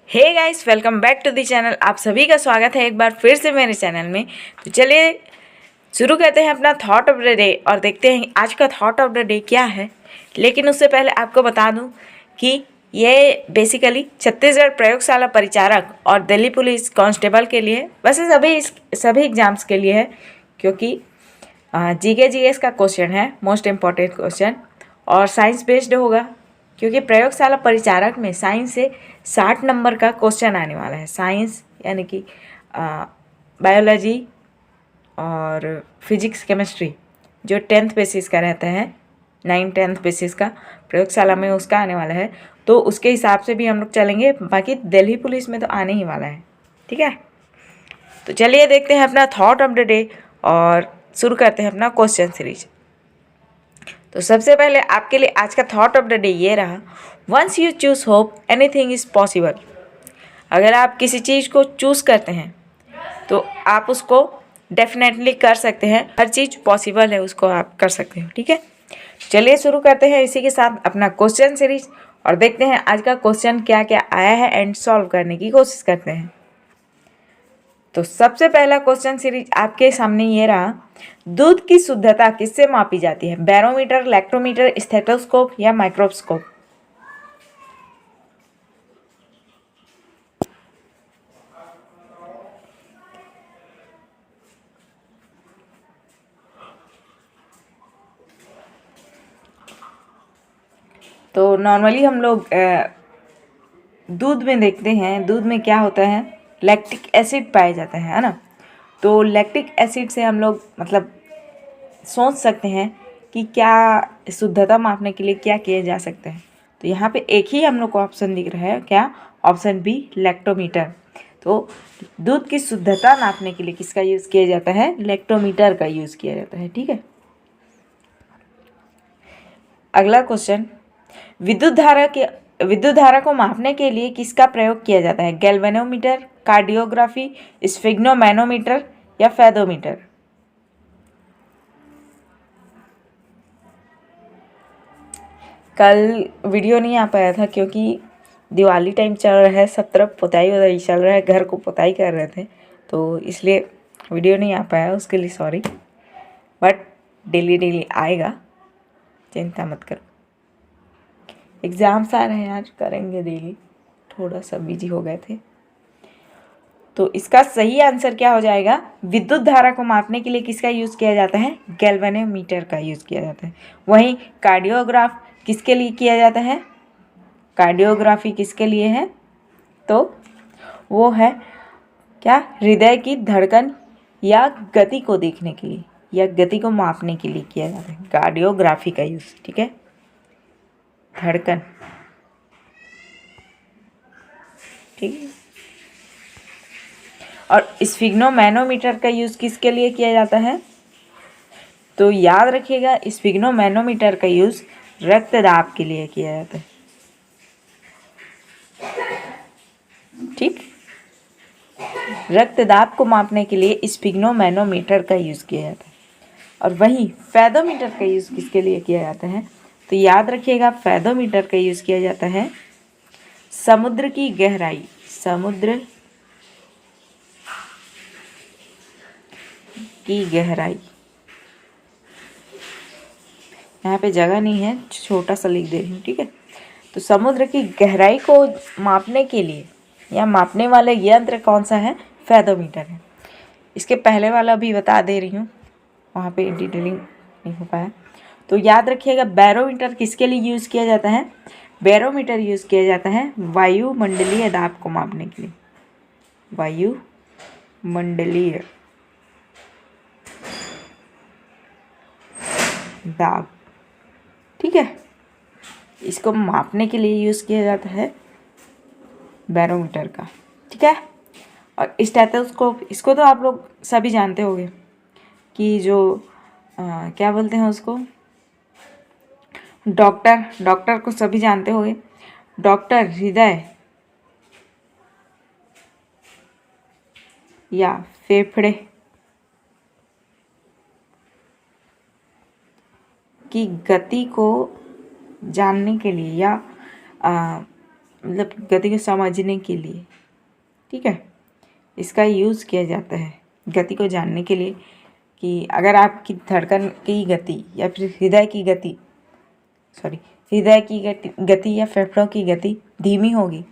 Hey guys, welcome back to the channel. आप सभी का स्वागत है एक बार फिर से मेरे चैनल में। तो चलिए शुरू करते हैं अपना थॉट ऑफ द डे और देखते हैं आज का थॉट ऑफ द डे क्या है। लेकिन उससे पहले आपको बता दूं कि ये बेसिकली छत्तीसगढ़ प्रयोगशाला परिचारक और दिल्ली पुलिस कांस्टेबल के लिए, वैसे सभी एग्जाम्स के लिए है, क्योंकि जीके जीएस का क्वेश्चन है, मोस्ट इम्पॉर्टेंट क्वेश्चन, और साइंस बेस्ड होगा क्योंकि प्रयोगशाला परिचारक में साइंस से 60 नंबर का क्वेश्चन आने वाला है। साइंस यानी कि बायोलॉजी और फिजिक्स केमिस्ट्री जो 10th बेसिस का रहता है, 9-10th बेसिस का प्रयोगशाला में उसका आने वाला है। तो उसके हिसाब से भी हम लोग चलेंगे। बाकी दिल्ली पुलिस में तो आने ही वाला है, ठीक है। तो चलिए देखते हैं अपना थॉट ऑफ द डे और शुरू करते हैं अपना क्वेश्चन सीरीज। तो सबसे पहले आपके लिए आज का थॉट ऑफ द डे ये रहा, once you choose hope anything is possible. अगर आप किसी चीज़ को चूज़ करते हैं तो आप उसको डेफिनेटली कर सकते हैं। हर चीज़ पॉसिबल है, उसको आप कर सकते हो, ठीक है। चलिए शुरू करते हैं इसी के साथ अपना क्वेश्चन सीरीज और देखते हैं आज का क्वेश्चन क्या क्या आया है एंड सॉल्व करने की कोशिश करते हैं। तो सबसे पहला क्वेश्चन सीरीज आपके सामने ये रहा, दूध की शुद्धता किससे मापी जाती है? बैरोमीटर, लैक्टोमीटर, स्टेथोस्कोप या माइक्रोस्कोप? तो नॉर्मली हम लोग दूध में देखते हैं, दूध में क्या होता है, लैक्टिक एसिड पाया जाता है ना। तो लैक्टिक एसिड से हम लोग मतलब सोच सकते हैं कि क्या शुद्धता मापने के लिए क्या किया जा सकता है। तो यहाँ पे एक ही हम लोग को ऑप्शन दिख रहा है, क्या? Option B, lactometer. तो दूध की शुद्धता नापने के लिए किसका यूज़ किया जाता है? लैक्टोमीटर का यूज़ किया जाता है, ठीक है। अगला क्वेश्चन, विद्युत धारा को मापने के लिए किसका प्रयोग किया जाता है? गैल्वेनोमीटर, कार्डियोग्राफी, स्फिग्नोमैनोमीटर या फेदोमीटर? कल वीडियो नहीं आ पाया था क्योंकि दिवाली टाइम चल रहा है, सब तरफ पुताई वुताई चल रहा है, घर को पुताई कर रहे थे, तो इसलिए वीडियो नहीं आ पाया, उसके लिए सॉरी। बट डेली डेली आएगा, चिंता मत करो। एग्ज़ाम्स आ रहे हैं, आज करेंगे डेली, थोड़ा सा बिजी हो गए थे। तो इसका सही आंसर क्या हो जाएगा? विद्युत धारा को मापने के लिए किसका यूज़ किया जाता है? गैल्वेनोमीटर का यूज़ किया जाता है। वहीं कार्डियोग्राफ किसके लिए किया जाता है? कार्डियोग्राफी किसके लिए है? तो वो है क्या? हृदय की धड़कन या गति को देखने के लिए या गति को मापने के लिए किया जाता है कार्डियोग्राफी का यूज़, ठीक है। धड़कन, ठीक है। और स्फिग्नोमैनोमीटर का यूज़ किसके लिए किया जाता है? तो याद रखिएगा, स्फिग्नोमैनोमीटर का यूज़ रक्तदाब के लिए किया जाता है, ठीक। रक्तदाब को मापने के लिए स्फिग्नोमैनोमीटर का यूज़ किया जाता है। और वहीं फेदोमीटर का यूज़ किसके लिए किया जाता है? तो याद रखिएगा, फेदोमीटर का यूज़ किया जाता है समुद्र की गहराई, समुद्र की गहराई। यहाँ पे जगह नहीं है, छोटा सा लिख दे रही हूँ, ठीक है। तो समुद्र की गहराई को मापने के लिए या मापने वाला यंत्र कौन सा है? फेदोमीटर है। इसके पहले वाला भी बता दे रही हूँ, वहाँ पे डिटेलिंग नहीं हो पाया। तो याद रखिएगा, बैरोमीटर किसके लिए यूज़ किया जाता है? बैरोमीटर यूज़ किया जाता है वायुमंडलीय दाब को मापने के लिए, वायुमंडलीय दाब, ठीक है। इसको मापने के लिए यूज़ किया जाता है बैरोमीटर का, ठीक है। और स्टेथोस्कोप, इसको तो आप लोग सभी जानते होंगे कि जो क्या बोलते हैं उसको, डॉक्टर को सभी जानते होंगे। डॉक्टर हृदय या फेफड़े की गति को जानने के लिए या मतलब गति को समझने के लिए, ठीक है, इसका यूज़ किया जाता है गति को जानने के लिए कि अगर आपकी धड़कन की गति या फिर हृदय की गति या फेफड़ों की गति धीमी होगी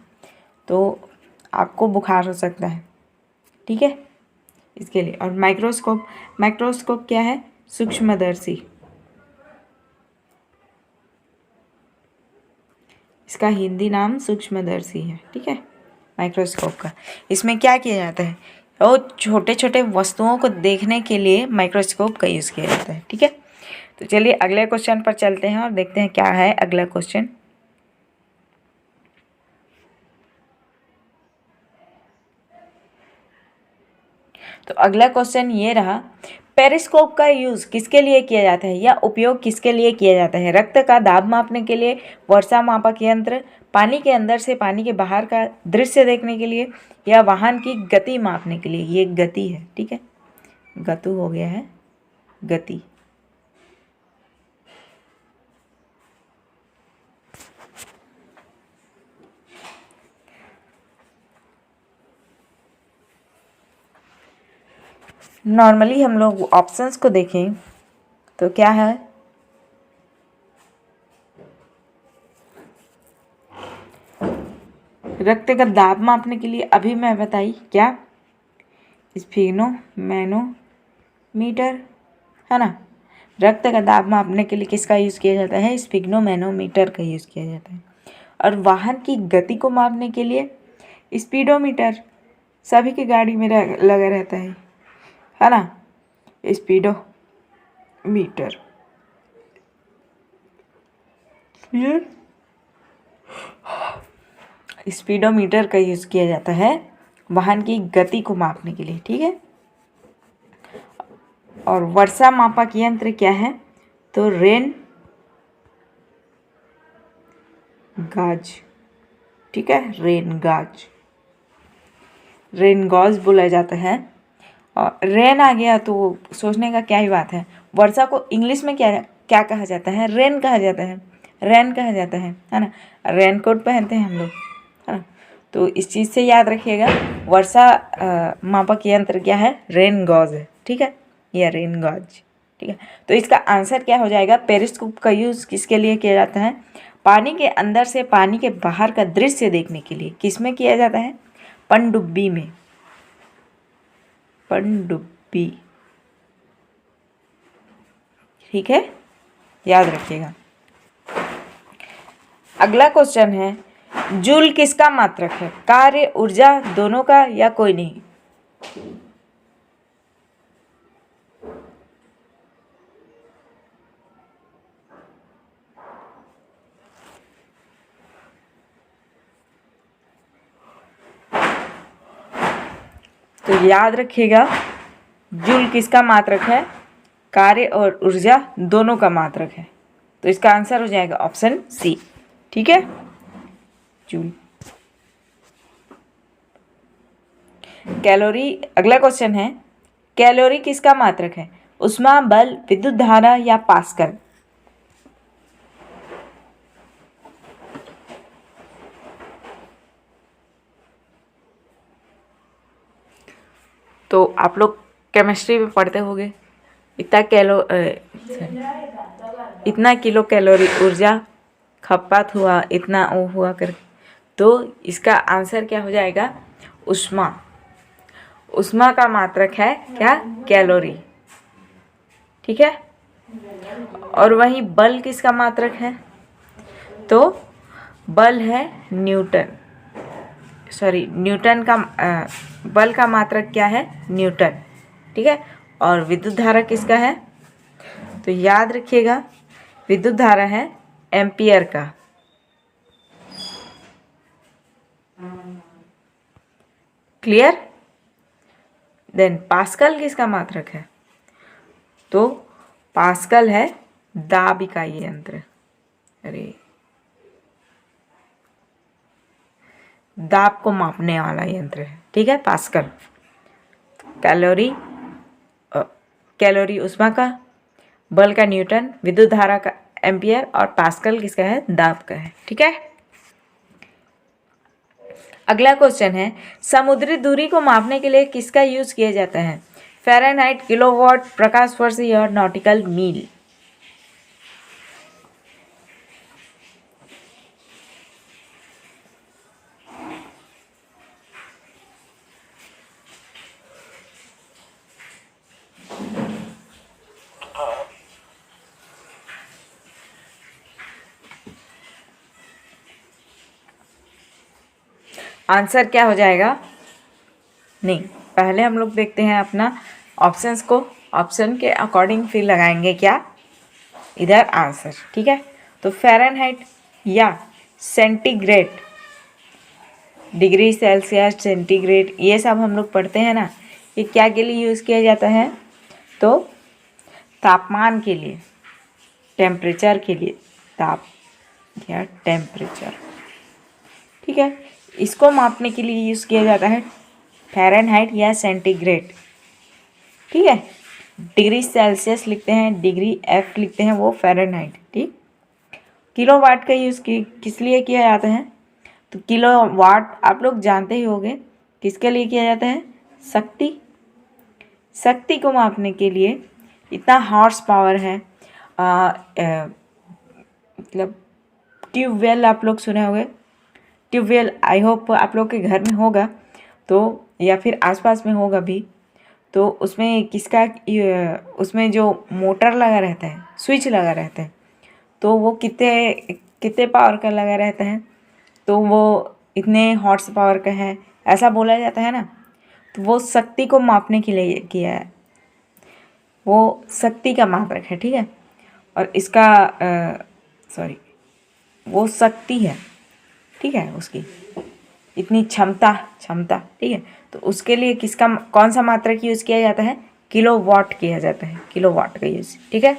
तो आपको बुखार हो सकता है, ठीक है, इसके लिए। और माइक्रोस्कोप क्या है? सूक्ष्मदर्शी। इसका हिंदी नाम सूक्ष्मदर्शी है, ठीक है, माइक्रोस्कोप का। इसमें क्या किया जाता है? वो छोटे छोटे वस्तुओं को देखने के लिए माइक्रोस्कोप का यूज़ किया जाता है, ठीक है। तो चलिए अगले क्वेश्चन पर चलते हैं और देखते हैं क्या है अगला क्वेश्चन। तो अगला क्वेश्चन ये रहा, पेरिस्कोप का यूज़ किसके लिए किया जाता है या उपयोग किसके लिए किया जाता है? रक्त का दाब मापने के लिए, वर्षा मापक यंत्र, पानी के अंदर से पानी के बाहर का दृश्य देखने के लिए, या वाहन की गति मापने के लिए। ये गति है, ठीक है, गतु हो गया है, गति। नॉर्मली हम लोग ऑप्शंस को देखें तो क्या है? रक्त का दाब मापने के लिए अभी मैं बताई क्या? स्फिग्नो मैनोमीटर, है ना। रक्त का दाब मापने के लिए किसका यूज़ किया जाता है? स्फिग्नो मैनोमीटर का यूज़ किया जाता है। और वाहन की गति को मापने के लिए स्पीडोमीटर, सभी की गाड़ी में लगा रहता है ना, स्पीडोमीटर। क्लियर? स्पीडोमीटर का यूज़ किया जाता है वाहन की गति को मापने के लिए, ठीक है। और वर्षा मापक यंत्र क्या है? तो रेन गाज, ठीक है, रेन गॉज बोला जाता है। और रेन आ गया तो सोचने का क्या ही बात है। वर्षा को इंग्लिश में क्या कहा जाता है? रेन कहा जाता है ना। रेनकोट पहनते हैं हम लोग, है ना। तो इस चीज़ से याद रखिएगा, वर्षा मापक यंत्र क्या है? रेन गॉज है, ठीक है, या रेन गॉज, ठीक है। तो इसका आंसर क्या हो जाएगा? पेरिस्कोप का यूज़ किसके लिए किया जाता है? पानी के अंदर से पानी के बाहर का दृश्य देखने के लिए। किस में किया जाता है? पनडुब्बी में, पनडुब्बी, ठीक है, याद रखिएगा। अगला क्वेश्चन है, जूल किसका मात्रक है? कार्य, ऊर्जा, दोनों का, या कोई नहीं? तो याद रखिएगा, जूल किसका मात्रक है? कार्य और ऊर्जा दोनों का मात्रक है। तो इसका आंसर हो जाएगा ऑप्शन सी, ठीक है, जूल। कैलोरी, अगला क्वेश्चन है, कैलोरी किसका मात्रक है? उष्मा, बल, विद्युत धारा, या पास्कल? तो आप लोग केमिस्ट्री में पढ़ते होंगे, इतना किलो कैलोरी ऊर्जा खपत हुआ, इतना वो हुआ कर। तो इसका आंसर क्या हो जाएगा? उष्मा का मात्रक है क्या? कैलोरी, ठीक है। और वहीं बल किसका मात्रक है? तो बल है न्यूटन का बल का मात्रक क्या है? न्यूटन, ठीक है। और विद्युत धारा किसका है? तो याद रखिएगा, विद्युत धारा है एम्पियर का। क्लियर? देन पास्कल किसका मात्रक है? तो पास्कल है दाब इकाई यंत्र, दाब को मापने वाला यंत्र है, ठीक है, पास्कल। कैलोरी उष्मा का, बल का न्यूटन, विद्युत धारा का एम्पियर, और पास्कल किसका है? दाब का है, ठीक है। अगला क्वेश्चन है, समुद्री दूरी को मापने के लिए किसका यूज किया जाता है? फ़ारेनहाइट, किलोवाट, प्रकाश वर्ष या नॉटिकल मील? आंसर क्या हो जाएगा? नहीं, पहले हम लोग देखते हैं अपना ऑप्शंस को, ऑप्शन के अकॉर्डिंग फिर लगाएंगे क्या इधर आंसर, ठीक है। तो फ़ारेनहाइट या सेंटीग्रेड, डिग्री सेल्सियस, सेंटीग्रेड, ये सब हम लोग पढ़ते हैं ना, ये क्या के लिए यूज़ किया जाता है? तो तापमान के लिए, टेम्परेचर के लिए, ताप या टेम्परेचर, ठीक है। इसको मापने के लिए यूज़ किया जाता है फ़ारेनहाइट या सेंटीग्रेड, ठीक है। डिग्री सेल्सियस लिखते हैं, डिग्री एफ लिखते हैं, वो फ़ारेनहाइट, ठीक। किलोवाट का यूज़ किस लिए किया जाता है? तो किलोवाट आप लोग जानते ही होंगे किसके लिए किया जाता है? शक्ति को मापने के लिए। इतना हॉर्स पावर है, मतलब ट्यूबवेल आप लोग सुने होंगे, ट्यूबवेल आई होप आप लोग के घर में होगा, तो या फिर आसपास में होगा भी। तो उसमें उसमें जो मोटर लगा रहता है, स्विच लगा रहता है, तो वो कितने कितने पावर का लगा रहता है, तो वो इतने हॉर्स पावर का है, ऐसा बोला जाता है ना। तो वो शक्ति को मापने के लिए किया है, वो शक्ति का मात्रक है, ठीक है। और इसका वो शक्ति है, ठीक है, उसकी इतनी क्षमता, ठीक है। तो उसके लिए कौन सा मात्रक यूज़ किया जाता है? किलोवाट किया जाता है, किलोवाट का यूज़, ठीक है।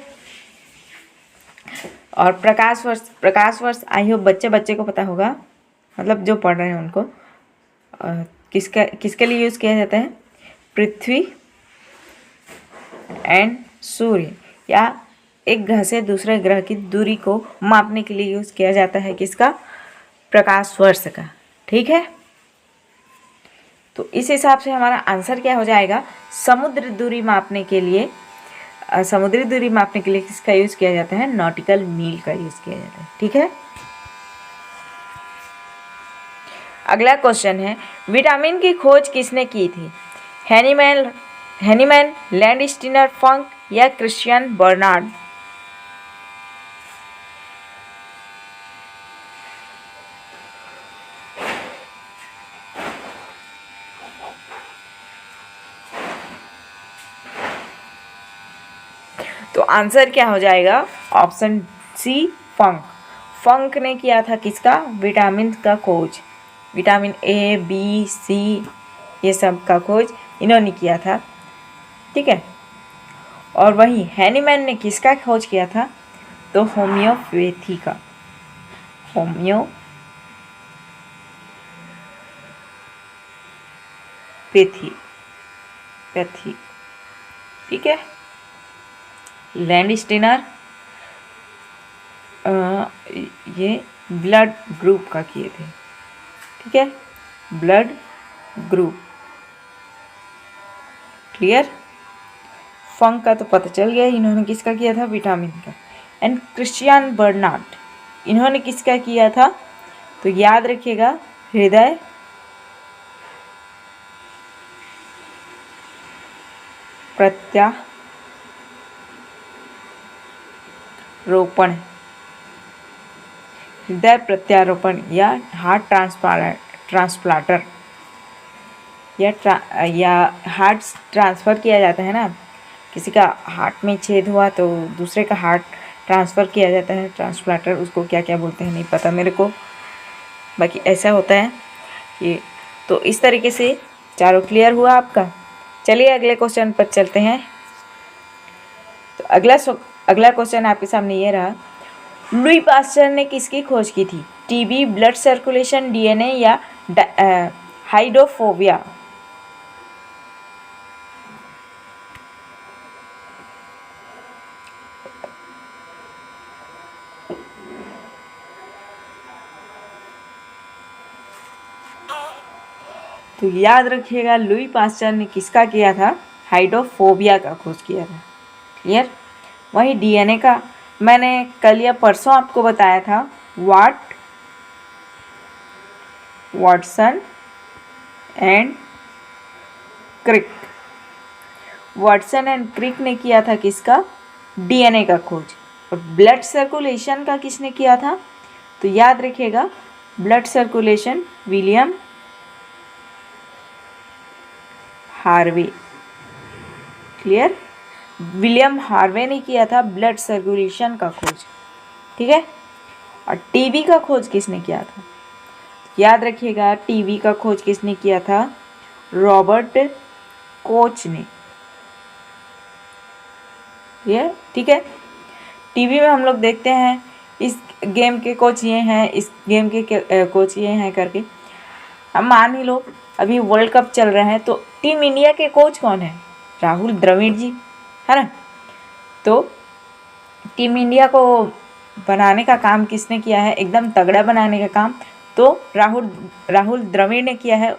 और प्रकाश वर्ष आई होप बच्चे को पता होगा, मतलब जो पढ़ रहे हैं उनको। किसके लिए यूज़ किया जाता है? पृथ्वी एंड सूर्य, या एक ग्रह से दूसरे ग्रह की दूरी को मापने के लिए यूज़ किया जाता है किसका? प्रकाश वर्ष का, ठीक है। तो इस हिसाब से हमारा आंसर क्या हो जाएगा? समुद्री दूरी मापने के लिए किसका यूज़ किया जाता है? नॉटिकल मील का यूज़ किया जाता है, ठीक है। अगला क्वेश्चन है, विटामिन की खोज किसने की थी? हैनीमैन, लैंडस्टीनर, फंक या क्रिश्चियन बर्नार्ड? तो आंसर क्या हो जाएगा? ऑप्शन सी, फंक ने किया था किसका? विटामिन का खोज, विटामिन ए, बी, सी, ये सब का खोज इन्होंने किया था, ठीक है। और वहीं हैनीमैन ने किसका खोज किया था? तो होम्योपैथी का, पैथी, ठीक है। लैंडस्टीनर ये ब्लड ग्रुप का किए थे, ठीक है, ब्लड ग्रुप, क्लियर। फंक का तो पता चल गया, इन्होंने किसका किया था? विटामिन का। एंड क्रिश्चियन बर्नार्ड, इन्होंने किसका किया था? तो याद रखिएगा, हृदय प्रत्यारोपण या हार्ट ट्रांसप्लांटर या हार्ट ट्रांसफ़र किया जाता है ना, किसी का हार्ट में छेद हुआ तो दूसरे का हार्ट ट्रांसफ़र किया जाता है, ट्रांसप्लांटर, उसको क्या क्या बोलते हैं नहीं पता मेरे को, बाकी ऐसा होता है ये। तो इस तरीके से चारों क्लियर हुआ आपका। चलिए अगले क्वेश्चन पर चलते हैं। तो अगला क्वेश्चन आपके सामने ये रहा, लुई पास्चर ने किसकी खोज की थी? टीबी, ब्लड सर्कुलेशन, डीएनए या हाइड्रोफोबिया? तो याद रखिएगा लुई पास्चर ने किसका किया था, हाइड्रोफोबिया का खोज किया था। क्लियर। वही डीएनए का मैंने कल या परसों आपको बताया था, Watson and Crick. Watson and Crick ने किया था किसका, डीएनए का खोज। और ब्लड सर्कुलेशन का किसने किया था, तो याद रखिएगा blood circulation William Harvey. Clear. William Harvey ने किया था ब्लड सर्कुलेशन का खोज। ठीक है। और टीबी का खोज किसने किया था, याद रखिएगा टीबी का खोज किसने किया था, रॉबर्ट कोच ने। ये ठीक है। टीवी में हम लोग देखते हैं इस गेम के कोच ये हैं, इस गेम के कोच ये हैं करके। हम मान ही लो अभी वर्ल्ड कप चल रहा है, तो टीम इंडिया के कोच कौन है, राहुल द्रविड़ जी, है ना। तो टीम इंडिया को बनाने का काम किसने किया है, एकदम तगड़ा बनाने का काम तो राहुल द्रविड़ ने किया है।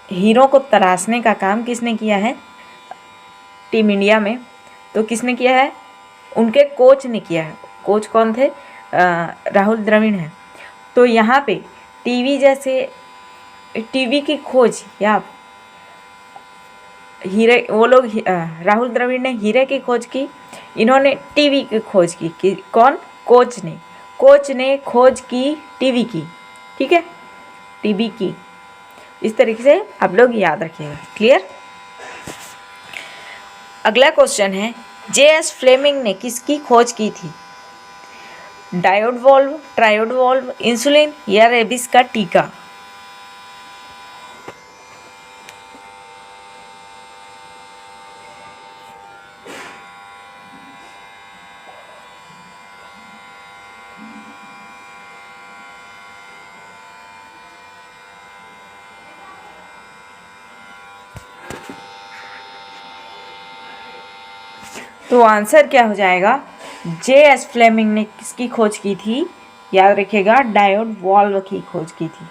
हीरो को तराशने का काम किसने किया है टीम इंडिया में, तो किसने किया है, उनके कोच ने किया है। कोच कौन थे, राहुल द्रविड़ है। तो यहाँ पे टीवी की खोज या राहुल द्रविड़ ने हीरे की खोज की, इन्होंने टीवी की खोज की कि कौन, कोच ने खोज की टीवी की। ठीक है, टीवी की। इस तरीके से आप लोग याद रखिएगा। क्लियर। अगला क्वेश्चन है, J.S. फ्लेमिंग ने किसकी खोज की थी, diode valve, triode valve, insulin या रेबीज का टीका। तो आंसर क्या हो जाएगा, J.S. फ्लेमिंग ने किसकी खोज की थी, याद रखिएगा डायोड वॉल्व की खोज की थी।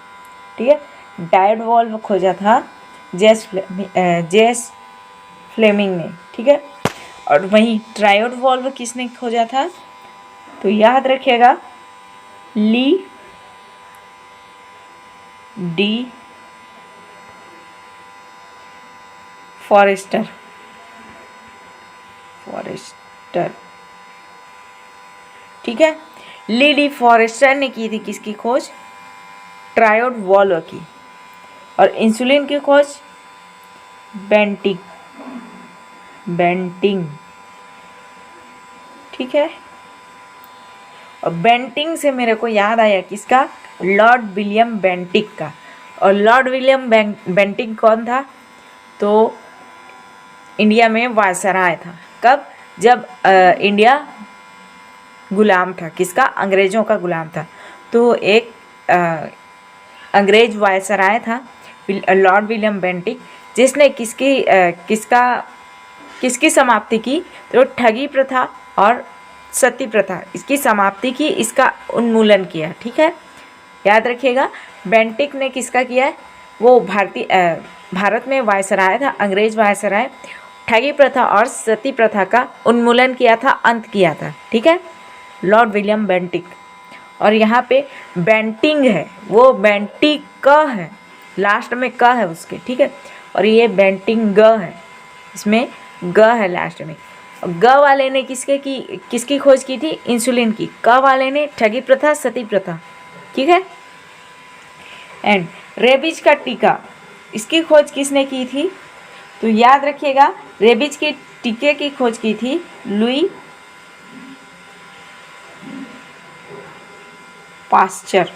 ठीक है, डायोड वॉल्व खोजा था J.S. फ्लेमिंग ने। ठीक है। और वहीं ट्रायोड वॉल्व किसने खोजा था, तो याद रखिएगा ली डी फॉरेस्टर। ठीक है, ली डी फॉरेस्टर ने की थी किसकी खोज, ट्रायोड वॉल्व की। और इंसुलिन की खोज बेंटिंग। ठीक है। और बेंटिंग से मेरे को याद आया किसका, लॉर्ड विलियम बेंटिक का। और लॉर्ड विलियम बेंटिक कौन था, तो इंडिया में वायसराय था। कब, जब इंडिया गुलाम था, किसका, अंग्रेज़ों का गुलाम था। तो एक अंग्रेज वायसराय था लॉर्ड विलियम बेंटिक, जिसने किसकी समाप्ति की, तो ठगी प्रथा और सती प्रथा, इसकी समाप्ति की, इसका उन्मूलन किया। ठीक है, याद रखिएगा बेंटिक ने किसका किया है, वो भारत में वायसराय था, अंग्रेज वायसराय। ठगी प्रथा और सती प्रथा का उन्मूलन किया था, अंत किया था। ठीक है, लॉर्ड विलियम बेंटिक। और यहाँ पे बेंटिंग है, वो बेंटिक क है, लास्ट में क है उसके। ठीक है, और ये बेंटिंग ग है, इसमें ग है लास्ट में। ग वाले ने किसकी खोज की थी, इंसुलिन की। क वाले ने ठगी प्रथा, सती प्रथा। ठीक है। एंड रेबीज का टीका, इसकी खोज किसने की थी, तो याद रखिएगा रेबीज के टीके की खोज की थी लुई पास्चर।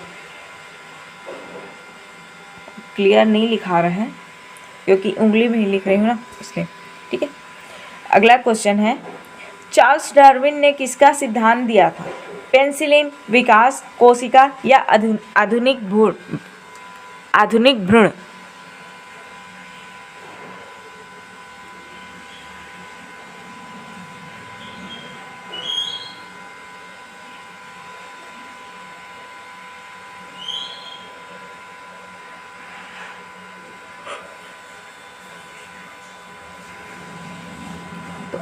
क्लियर नहीं लिखा रहे हैं क्योंकि उंगली में ही लिख रही हूँ ना, इसलिए। ठीक है, अगला क्वेश्चन है, चार्ल्स डार्विन ने किसका सिद्धांत दिया था, पेनिसिलिन, विकास कोशिका या आधुनिक भ्रूण।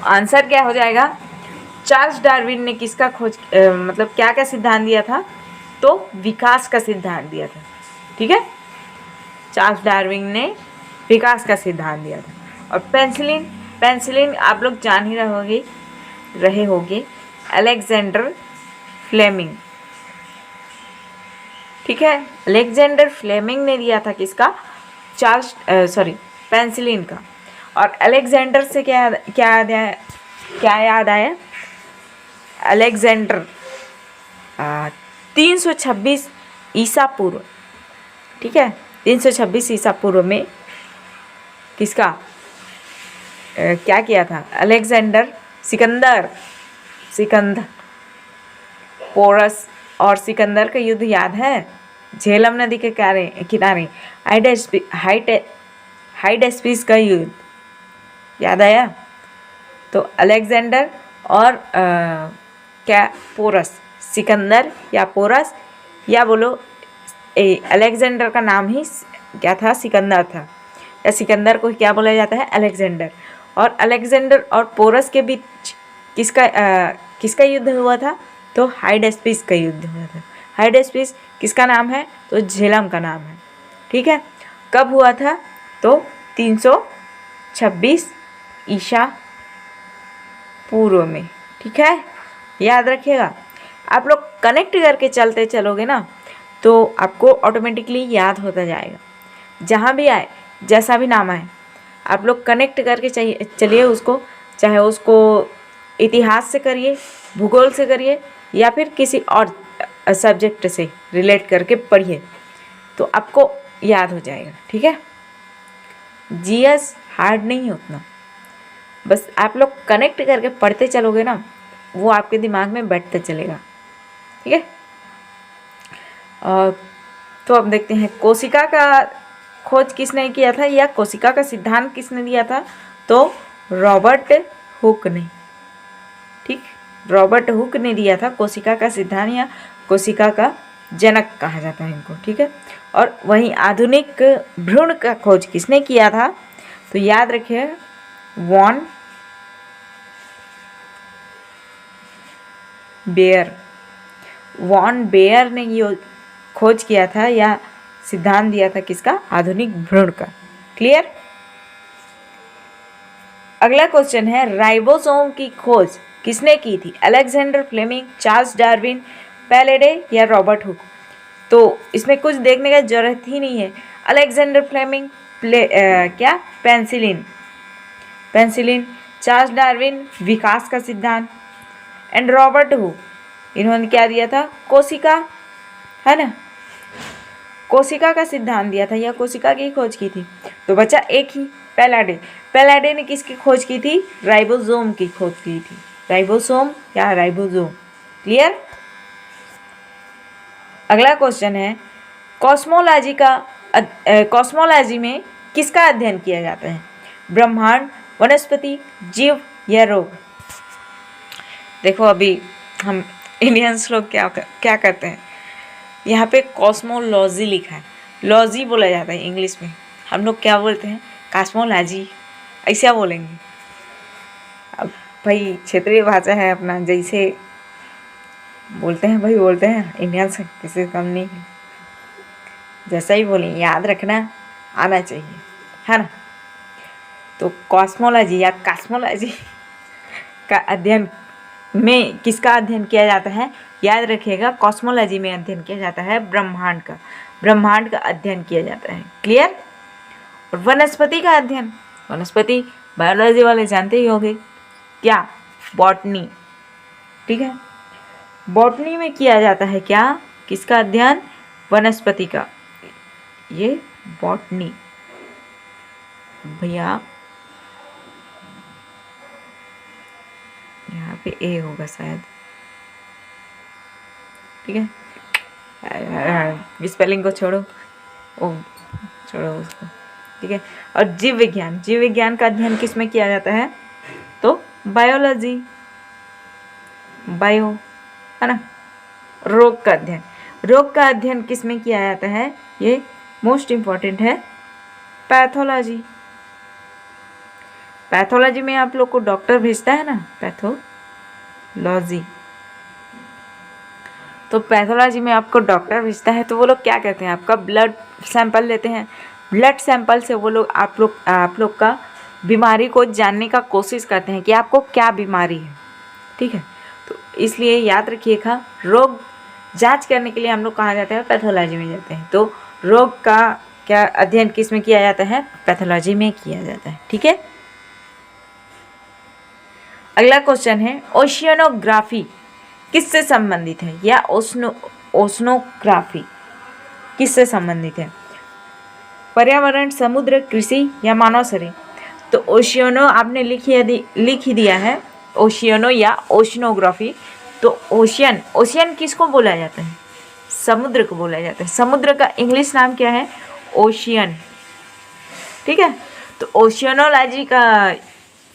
आंसर क्या हो जाएगा, चार्ल्स डार्विन ने किसका खोज मतलब क्या क्या सिद्धांत दिया था, तो विकास का सिद्धांत दिया था। ठीक है, चार्ल्स डार्विन ने विकास का सिद्धांत दिया था। और पेंसिलिन, पेंसिलिन आप लोग जान ही रहे होंगे, अलेक्जेंडर फ्लेमिंग। ठीक है, अलेक्जेंडर फ्लेमिंग ने दिया था किसका, चार्ल्स पेंसिलिन का। और अलेक्जेंडर से क्या याद आया, अलेक्जेंडर 326 ईसा पूर्व, ठीक है, 326 ईसा पूर्व में किसका क्या किया था, अलेक्जेंडर सिकंदर पोरस और सिकंदर का युद्ध याद है, झेलम नदी के किनारे हाइडेस्पिस का युद्ध याद आया। तो अलेक्जेंडर और क्या पोरस, सिकंदर या पोरस या बोलो अलेक्जेंडर का नाम ही क्या था, सिकंदर था, या सिकंदर को क्या बोला जाता है, अलेक्जेंडर। और अलेक्जेंडर और पोरस के बीच किसका युद्ध हुआ था, तो हाइडेस्पिस का युद्ध हुआ था। हाइडेस्पिस किसका नाम है, तो झेलम का नाम है। ठीक है, कब हुआ था, तो 326 ईसा पूर्व में। ठीक है, याद रखिएगा। आप लोग कनेक्ट करके चलते चलोगे ना, तो आपको ऑटोमेटिकली याद होता जाएगा। जहाँ भी आए, जैसा भी नाम आए, आप लोग कनेक्ट करके चलिए उसको, चाहे उसको इतिहास से करिए, भूगोल से करिए, या फिर किसी और सब्जेक्ट से रिलेट करके पढ़िए, तो आपको याद हो जाएगा। ठीक है, जीएस हार्ड नहीं है उतना, बस आप लोग कनेक्ट करके पढ़ते चलोगे ना, वो आपके दिमाग में बैठते चलेगा। ठीक है, तो अब देखते हैं कोशिका का खोज किसने किया था, या कोशिका का सिद्धांत किसने दिया था, तो रॉबर्ट हुक ने। ठीक, रॉबर्ट हुक ने दिया था कोशिका का सिद्धांत, या कोशिका का जनक कहा जाता है इनको। ठीक है, और वहीं आधुनिक भ्रूण का खोज किसने किया था, तो याद रखिए वॉन बेयर ने ये खोज किया था, या सिद्धांत दिया था किसका, आधुनिक भ्रूण का। क्लियर। अगला क्वेश्चन है, राइबोसोम की खोज किसने की थी, अलेक्जेंडर फ्लेमिंग, चार्ल्स डार्विन, पैलेडे या रॉबर्ट हुक। तो इसमें कुछ देखने का जरूरत ही नहीं है। Alexander Fleming penicillin, Charles Darwin विकास का सिद्धांत, एंड रॉबर्ट हुक इन्होंने क्या दिया था, कोशिका, है ना, कोशिका का सिद्धांत दिया था, या कोशिका की खोज की थी। तो बचा एक ही, पैलाडे ने किसकी खोज की थी, राइबोसोम की खोज की थी, राइबोसोम या राइबोसोम। क्लियर। अगला क्वेश्चन है, कॉस्मोलॉजी में किसका अध्ययन किया जाता है, ब्रह्मांड, वनस्पति, जीव या रोग। देखो अभी हम इंडियंस लोग क्या करते हैं, यहाँ पे कॉस्मोलॉजी लिखा है, लॉजी बोला जाता है इंग्लिश में, हम लोग क्या बोलते हैं, कॉस्मोलॉजी, ऐसा बोलेंगे। अब भाई क्षेत्रीय भाषा है अपना, जैसे बोलते हैं भाई बोलते हैं, इंडियंस किसी से कम नहीं, जैसा ही बोलें याद रखना आना चाहिए, है ना। तो कॉस्मोलॉजी या कॉस्मोलॉजी का अध्ययन में किसका अध्ययन किया जाता है, याद रखिएगा, कॉस्मोलॉजी में अध्ययन किया जाता है ब्रह्मांड का अध्ययन किया जाता है। क्लियर। और वनस्पति का अध्ययन, वनस्पति बायोलॉजी वाले जानते ही होंगे क्या, बॉटनी। ठीक है, बॉटनी में किया जाता है क्या, किसका अध्ययन, वनस्पति का, ये बॉटनी। भैया यहाँ पे ए होगा शायद, ठीक है, स्पेलिंग को छोड़ो उसको। ठीक है, और जीव विज्ञान का अध्ययन किस में किया जाता है, तो बायोलॉजी, बायो, है ना। रोग का अध्ययन किस में किया जाता है, ये मोस्ट इम्पॉर्टेंट है, पैथोलॉजी। पैथोलॉजी में आप लोग को डॉक्टर भेजता है ना, पैथोलॉजी, तो पैथोलॉजी में आपको डॉक्टर भेजता है, तो वो लोग क्या कहते हैं, आपका ब्लड सैंपल लेते हैं। ब्लड सैंपल से वो लोग आप लोग का बीमारी को जानने का कोशिश करते हैं कि आपको क्या बीमारी है, ठीक है। तो इसलिए याद रखिएगा, रोग जांच करने के लिए हम लोग कहाँ जाते हैं, पैथोलॉजी में जाते हैं। तो रोग का क्या अध्ययन किस में किया जाता है, पैथोलॉजी में किया जाता है, ठीक है। अगला क्वेश्चन है, ओशियनोग्राफी किससे संबंधित है, या ओशनोग्राफी किससे संबंधित है, पर्यावरण, समुद्र, कृषि या मानव शरीर। तो ओशियनो आपने लिख ही दिया है, ओशियनो या ओशनोग्राफी। तो ओशियन किसको बोला जाता है, समुद्र को बोला जाता है। समुद्र का इंग्लिश नाम क्या है, ओशियन, ठीक है। तो ओशियनोलॉजी का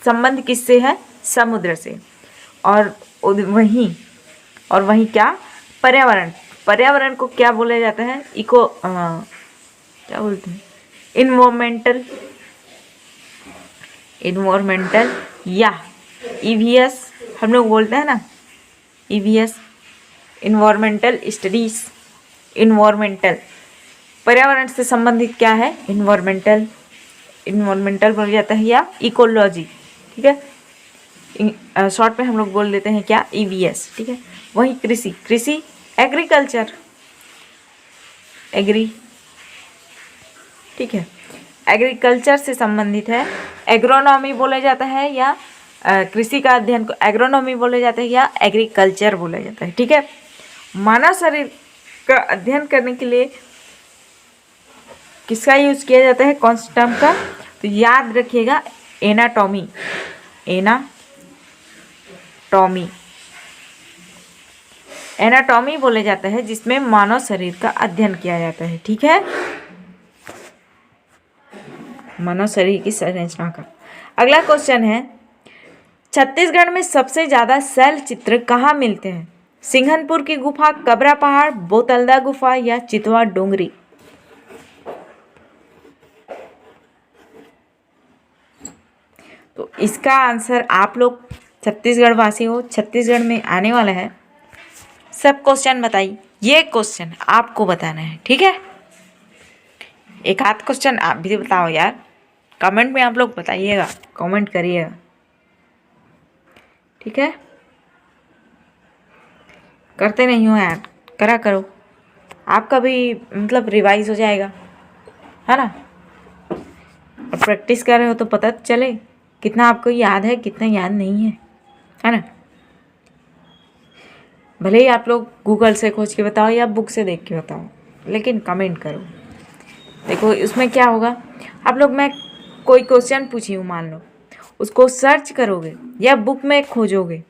संबंध किससे है, समुद्र से। और वहीं क्या, पर्यावरण को क्या बोला जाता है, क्या बोलते हैं, इन्वायरमेंटल या ईवीएस हम लोग बोलते हैं ना, ईवीएस, इन्वायरमेंटल स्टडीज। इन्वायरमेंटल पर्यावरण से संबंधित क्या है, इन्वायरमेंटल बोला जाता है, या इकोलॉजी, ठीक है। शॉर्ट में हम लोग बोल देते हैं क्या, ईवीएस, ठीक है। वहीं कृषि एग्रीकल्चर, ठीक है, एग्रीकल्चर से संबंधित है। एग्रोनॉमी बोला जाता है, या कृषि का अध्ययन को एग्रोनॉमी बोला जाता है, या एग्रीकल्चर बोला जाता है, ठीक है। मानव शरीर का अध्ययन करने के लिए किसका यूज़ किया जाता है, कौन से टर्म का, तो याद रखिएगा, एनाटॉमी बोला जाता है, जिसमें मानव शरीर का अध्ययन किया जाता है, ठीक है, मानव शरीर की संरचना का। अगला क्वेश्चन है, छत्तीसगढ़ में सबसे ज़्यादा शैल चित्र कहाँ मिलते हैं, सिंघनपुर की गुफा, कबरा पहाड़, बोतलदा गुफा या चितवा डोंगरी। तो इसका आंसर आप लोग छत्तीसगढ़ वासी हो, छत्तीसगढ़ में आने वाला है, सब क्वेश्चन बताइए, ये क्वेश्चन आपको बताना है, ठीक है। एक आध क्वेश्चन आप भी बताओ यार, कमेंट में आप लोग बताइएगा, कमेंट करिएगा, ठीक है। करते नहीं हो यार, करा करो, आपका भी मतलब रिवाइज हो जाएगा, है ना। और प्रैक्टिस कर रहे हो तो पता चले कितना आपको याद है, कितना याद नहीं है ना। भले ही आप लोग गूगल से खोज के बताओ या बुक से देख के बताओ, लेकिन कमेंट करो। देखो इसमें क्या होगा, आप लोग, मैं कोई क्वेश्चन पूछी हूँ मान लो, उसको सर्च करोगे या बुक में खोजोगे,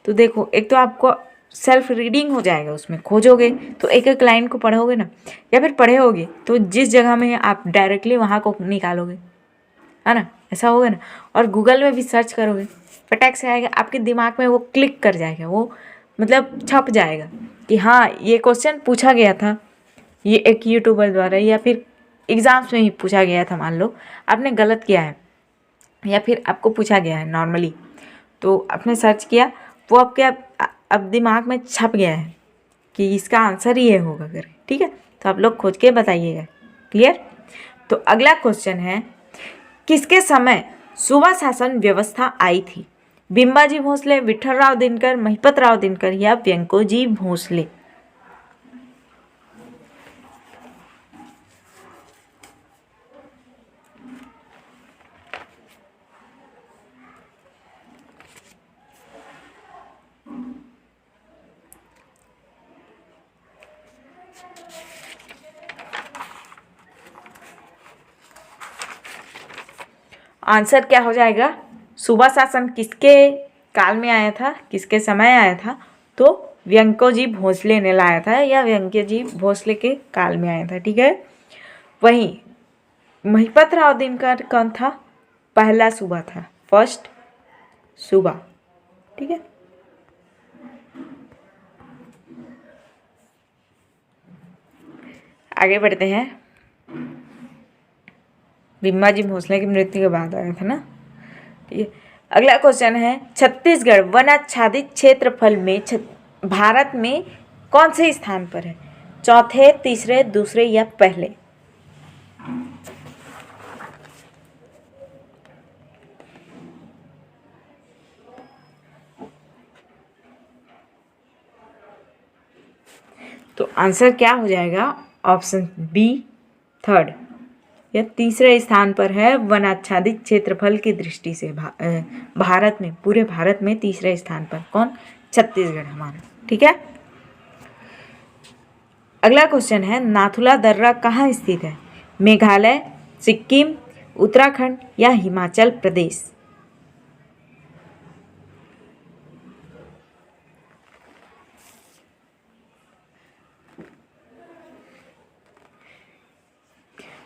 तो देखो एक तो आपको सेल्फ रीडिंग हो जाएगा, उसमें खोजोगे तो एक एक लाइन को पढ़ोगे ना, या फिर पढ़े होगे तो जिस जगह में आप डायरेक्टली वहाँ को निकालोगे, है ना, ऐसा होगा ना। और गूगल में भी सर्च करोगे, फटाक से आएगा आपके दिमाग में, वो क्लिक कर जाएगा, वो मतलब छप जाएगा कि हाँ ये क्वेश्चन पूछा गया था, ये एक यूट्यूबर द्वारा, या फिर एग्ज़ाम्स में ही पूछा गया था, मान लो आपने गलत किया है, या फिर आपको पूछा गया है नॉर्मली, तो आपने सर्च किया, वो आपके अब दिमाग में छप गया है कि इसका आंसर ये होगा करके, ठीक है। तो आप लोग खोज के बताइएगा, क्लियर। तो अगला क्वेश्चन है, किसके समय सूबा शासन व्यवस्था आई थी, बिम्बाजी भोसले, विठलराव दिनकर, महिपतराव दिनकर या व्यंकोजी भोसले। आंसर क्या हो जाएगा, सूबा शासन किसके काल में आया था, किसके समय आया था, तो व्यंकोजी भोसले ने लाया था, या व्यंकोजी भोसले के काल में आया था, ठीक है। वहीं महिपतराव दिनकर कौन था, पहला सूबा था, फर्स्ट सूबा, ठीक है। आगे बढ़ते हैं, बिम्बाजी भोसले की मृत्यु के बाद आया था ना, ठीक है। अगला क्वेश्चन है, छत्तीसगढ़ वनाच्छादित क्षेत्रफल में भारत में कौन से स्थान पर है? चौथे, तीसरे, दूसरे या पहले? तो आंसर क्या हो जाएगा? ऑप्शन बी, थर्ड, यह तीसरे स्थान पर है वनाच्छादित क्षेत्रफल की दृष्टि से। भारत में, पूरे भारत में तीसरे स्थान पर कौन? छत्तीसगढ़ हमारा। ठीक है। अगला क्वेश्चन है, नाथुला दर्रा कहाँ स्थित है? मेघालय, सिक्किम, उत्तराखंड या हिमाचल प्रदेश?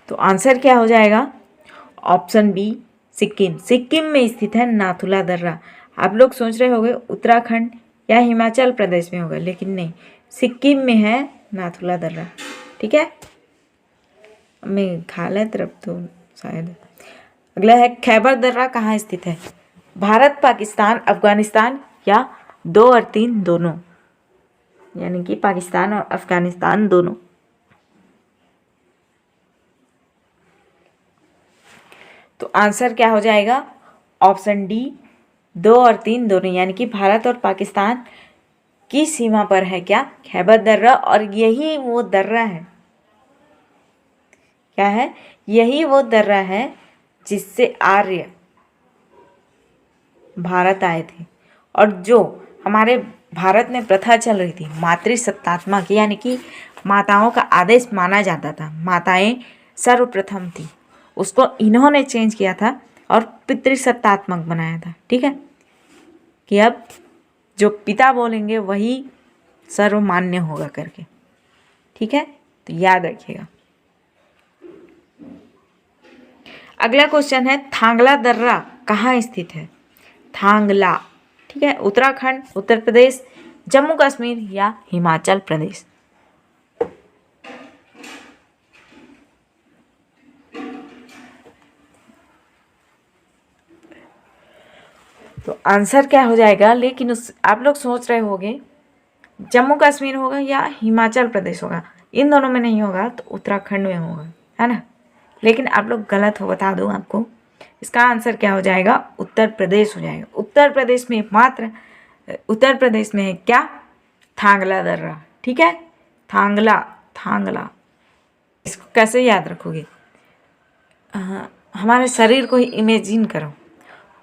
तो आंसर क्या हो जाएगा? Option B, Sikkim. सिक्किम में स्थित है नाथुला दर्रा। आप लोग सोच रहे होंगे उत्तराखंड या हिमाचल प्रदेश में होगा, लेकिन नहीं, सिक्किम में है नाथुला दर्रा। ठीक है। मेघालय तरफ तो शायद। अगला है, खैबर दर्रा कहाँ स्थित है? भारत, पाकिस्तान, अफगानिस्तान या 2 और 3 दोनों? यानी कि पाकिस्तान और अफगानिस्तान दोनों। तो आंसर क्या हो जाएगा? ऑप्शन डी, 2 और 3 दोनों, यानी कि भारत और पाकिस्तान की सीमा पर है क्या? खैबर दर्रा। और यही वो दर्रा है, क्या है? यही वो दर्रा है जिससे आर्य भारत आए थे। और जो हमारे भारत में प्रथा चल रही थी मातृसत्तात्मक, यानी कि माताओं का आदेश माना जाता था, माताएं सर्वप्रथम थी, उसको इन्होंने चेंज किया था और पितृसत्तात्मक बनाया था। ठीक है, कि अब जो पिता बोलेंगे वही सर्वमान्य होगा करके। ठीक है, तो याद रखिएगा। अगला क्वेश्चन है, थांगला दर्रा कहाँ स्थित है? थांगला, ठीक है, उत्तराखंड, उत्तर प्रदेश, जम्मू कश्मीर या हिमाचल प्रदेश? तो आंसर क्या हो जाएगा? लेकिन आप लोग सोच रहे होंगे जम्मू कश्मीर होगा या हिमाचल प्रदेश होगा, इन दोनों में नहीं होगा तो उत्तराखंड में होगा, है ना। लेकिन आप लोग गलत हो, बता दूं आपको, इसका आंसर क्या हो जाएगा? उत्तर प्रदेश हो जाएगा। उत्तर प्रदेश में मात्र उत्तर प्रदेश में है क्या? थांगला दर्रा। ठीक है, थांगला, थांगला। इसको कैसे याद रखोगे? हमारे शरीर को ही इमेजिन करो,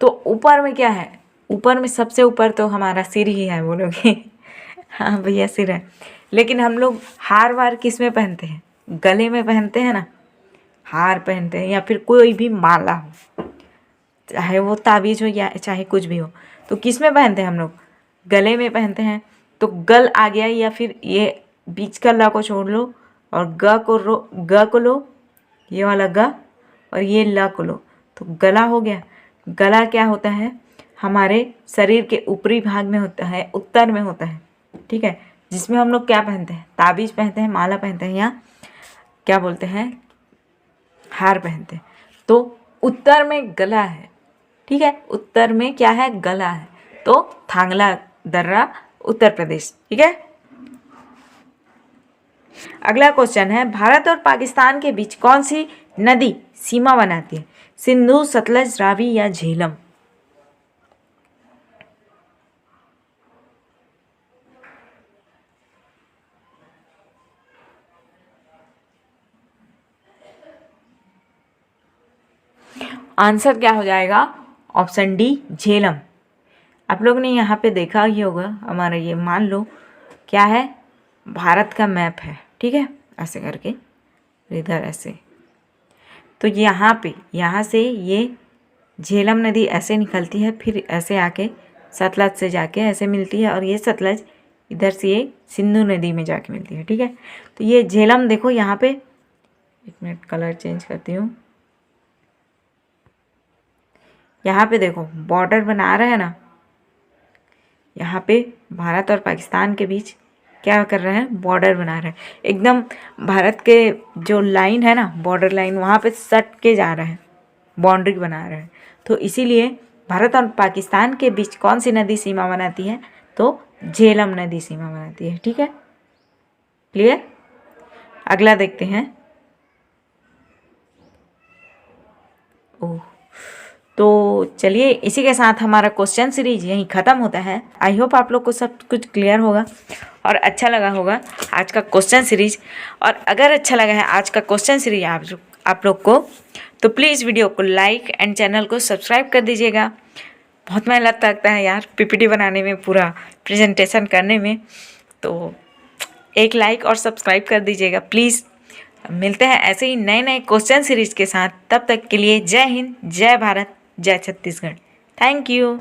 तो ऊपर में क्या है? ऊपर में सबसे ऊपर तो हमारा सिर ही है, बोलोगे। हाँ भैया, सिर है। लेकिन हम लोग हार वार किस में पहनते हैं? गले में पहनते हैं ना, हार पहनते हैं, या फिर कोई भी माला हो, चाहे वो ताबीज हो या चाहे कुछ भी हो, तो किस में पहनते हैं हम लोग? गले में पहनते हैं। तो गल आ गया, या फिर ये बीच का ला को छोड़ लो और ग को लो, ये वाला ग, और ये ल को लो, तो गला हो गया। गला क्या होता है? हमारे शरीर के ऊपरी भाग में होता है, उत्तर में होता है। ठीक है, जिसमें हम लोग क्या पहनते हैं? ताबीज पहनते हैं, माला पहनते हैं, या क्या बोलते हैं, हार पहनते हैं। तो उत्तर में गला है। ठीक है, उत्तर में क्या है? गला है। तो थांगला दर्रा, उत्तर प्रदेश। ठीक है। अगला क्वेश्चन है, भारत और पाकिस्तान के बीच कौन सी नदी सीमा बनाती है? सिंधु, सतलज, रावी या झेलम? आंसर क्या हो जाएगा? Option D, Jhelum. आप लोग ने यहाँ पे देखा ही होगा, हमारा ये मान लो क्या है, भारत का मैप है। ठीक है, ऐसे करके इधर ऐसे, तो यहाँ पे, यहाँ से ये झेलम नदी ऐसे निकलती है, फिर ऐसे आके सतलज से जाके ऐसे मिलती है, और ये सतलज इधर से ये सिंधु नदी में जाके मिलती है। ठीक है, तो ये झेलम देखो यहाँ पे, एक मिनट कलर चेंज करती हूँ। यहाँ पे देखो बॉर्डर बना रहा है ना, यहाँ पे भारत और पाकिस्तान के बीच क्या कर रहे हैं? बॉर्डर बना रहे हैं। एकदम भारत के जो लाइन है ना, बॉर्डर लाइन, वहाँ पे सट के जा रहे हैं, बाउंड्री बना रहे हैं। तो इसीलिए भारत और पाकिस्तान के बीच कौन सी नदी सीमा बनाती है? तो झेलम नदी सीमा बनाती है। ठीक है, क्लियर। अगला देखते हैं। ओह, तो चलिए इसी के साथ हमारा क्वेश्चन सीरीज यहीं ख़त्म होता है। आई होप आप लोग को सब कुछ क्लियर होगा और अच्छा लगा होगा आज का क्वेश्चन सीरीज। और अगर अच्छा लगा है आज का क्वेश्चन सीरीज आप लोग को, तो प्लीज़ वीडियो को लाइक एंड चैनल को सब्सक्राइब कर दीजिएगा। बहुत मेहनत लगता है यार पीपीटी बनाने में, पूरा प्रेजेंटेशन करने में, तो एक लाइक और सब्सक्राइब कर दीजिएगा प्लीज़। मिलते हैं ऐसे ही नए नए क्वेश्चन सीरीज के साथ। तब तक के लिए जय हिंद, जय भारत, जय छत्तीसगढ़। Thank you.